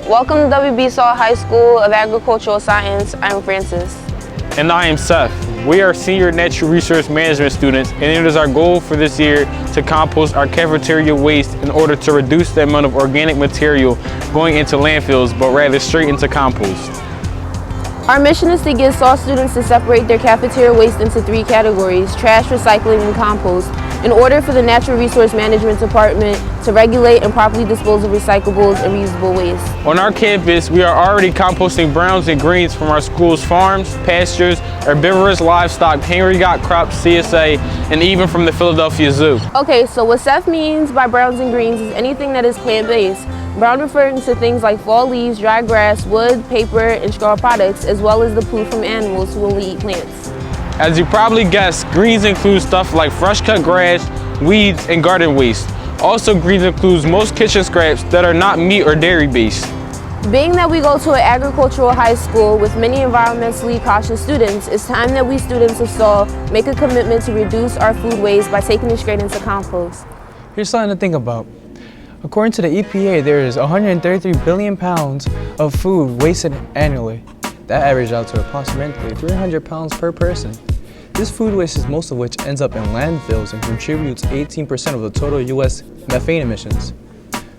Welcome to WB Saul High School of Agricultural Science. I'm Francis. And I am Seth. We are senior natural resource management students, and it is our goal for this year to compost our cafeteria waste in order to reduce the amount of organic material going into landfills, but rather straight into compost. Our mission is to get Saul students to separate their cafeteria waste into 3 categories: trash, recycling, and compost, in order for the Natural Resource Management Department to regulate and properly dispose of recyclables and reusable waste. On our campus, we are already composting browns and greens from our school's farms, pastures, herbivorous livestock, Henry Got crops, CSA, and even from the Philadelphia Zoo. Okay, so what Seth means by browns and greens is anything that is plant-based. Brown referring to things like fall leaves, dry grass, wood, paper, and straw products, as well as the poo from animals who only eat plants. As you probably guessed, greens include stuff like fresh cut grass, weeds, and garden waste. Also, greens includes most kitchen scraps that are not meat or dairy based. Being that we go to an agricultural high school with many environmentally cautious students, it's time that we students of Saul make a commitment to reduce our food waste by taking it straight into compost. Here's something to think about. According to the EPA, there is 133 billion pounds of food wasted annually. That averages out to approximately 300 pounds per person. This food waste is most of which ends up in landfills and contributes 18% of the total U.S. methane emissions.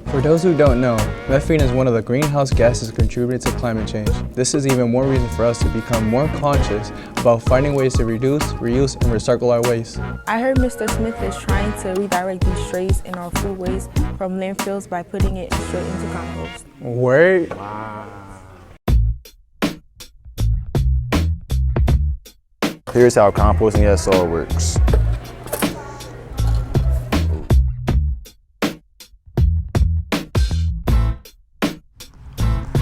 For those who don't know, methane is one of the greenhouse gases contributing to climate change. This is even more reason for us to become more conscious about finding ways to reduce, reuse, and recycle our waste. I heard Mr. Smith is trying to redirect these trays in our food waste from landfills by putting it straight into compost. Word? Wow. Here's how composting at Saul works.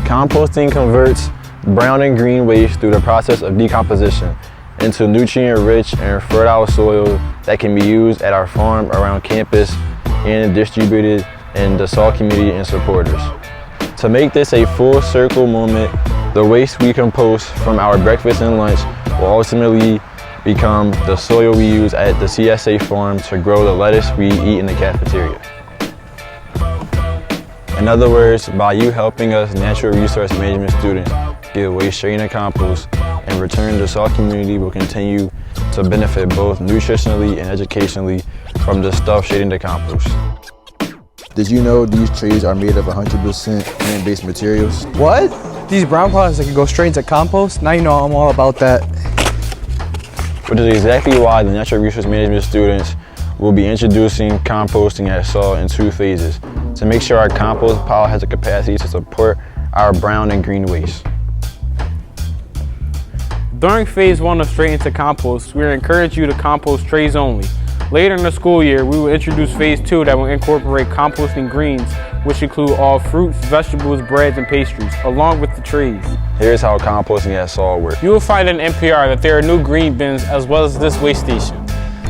Composting converts brown and green waste through the process of decomposition into nutrient-rich and fertile soil that can be used at our farm, around campus, and distributed in the Saul community and supporters. To make this a full circle moment, the waste we compost from our breakfast and lunch will ultimately become the soil we use at the CSA farm to grow the lettuce we eat in the cafeteria. In other words, by you helping us natural resource management students get waste straight into compost, in return the Saul community will continue to benefit both nutritionally and educationally from the stuff straight into compost. Did you know these trays are made of 100% plant-based materials? What? These brown products that can go straight into compost? Now you know I'm all about that. Which is exactly why the natural resource management students will be introducing composting at Saul in 2 phases to make sure our compost pile has the capacity to support our brown and green waste. During phase 1 of Straight into Compost, we encourage you to compost trays only. Later in the school year, we will introduce phase 2 that will incorporate composting greens, which include all fruits, vegetables, breads, and pastries, along with the trays. Here's how composting at Saul works. You will find in NPR that there are new green bins as well as this waste station.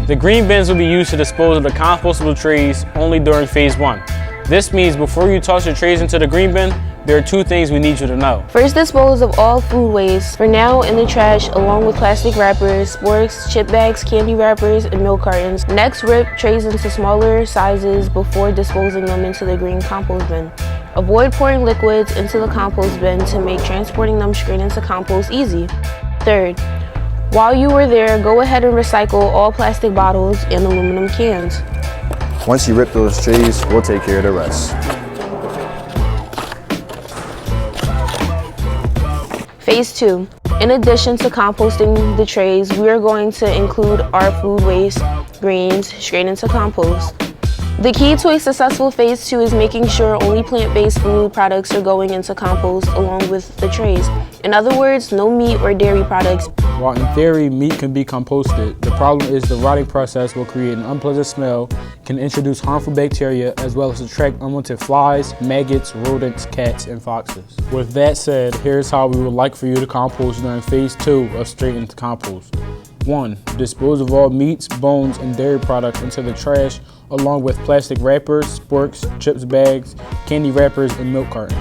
The green bins will be used to dispose of the compostable trays only during phase 1. This means before you toss your trays into the green bin, there are 2 things we need you to know. First, dispose of all food waste, for now in the trash, along with plastic wrappers, sporks, chip bags, candy wrappers, and milk cartons. Next, rip trays into smaller sizes before disposing them into the green compost bin. Avoid pouring liquids into the compost bin to make transporting them straight into compost easy. Third, while you were there, go ahead and recycle all plastic bottles and aluminum cans. Once you rip those trays, we'll take care of the rest. Phase 2. In addition to composting the trays, we are going to include our food waste, greens, straight into compost. The key to a successful phase 2 is making sure only plant-based food products are going into compost along with the trays. In other words, no meat or dairy products. While in theory, meat can be composted, the problem is the rotting process will create an unpleasant smell, can introduce harmful bacteria, as well as attract unwanted flies, maggots, rodents, cats, and foxes. With that said, here's how we would like for you to compost during phase 2 of Straight into Compost. 1. Dispose of all meats, bones, and dairy products into the trash, along with plastic wrappers, sporks, chips bags, candy wrappers, and milk cartons.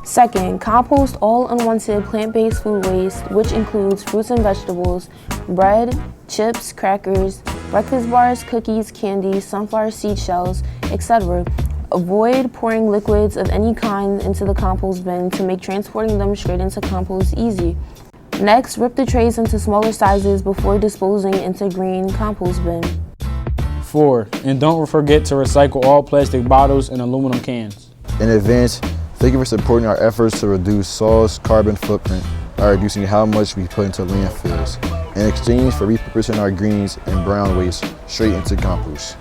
Second, compost all unwanted plant-based food waste, which includes fruits and vegetables, bread, chips, crackers, breakfast bars, cookies, candy, sunflower seed shells, etc., Avoid pouring liquids of any kind into the compost bin to make transporting them straight into compost easy. Next, rip the trays into smaller sizes before disposing into green compost bin. 4. And don't forget to recycle all plastic bottles and aluminum cans. In advance, thank you for supporting our efforts to reduce Saul's carbon footprint by reducing how much we put into landfills, in exchange for repurposing our greens and brown waste straight into compost.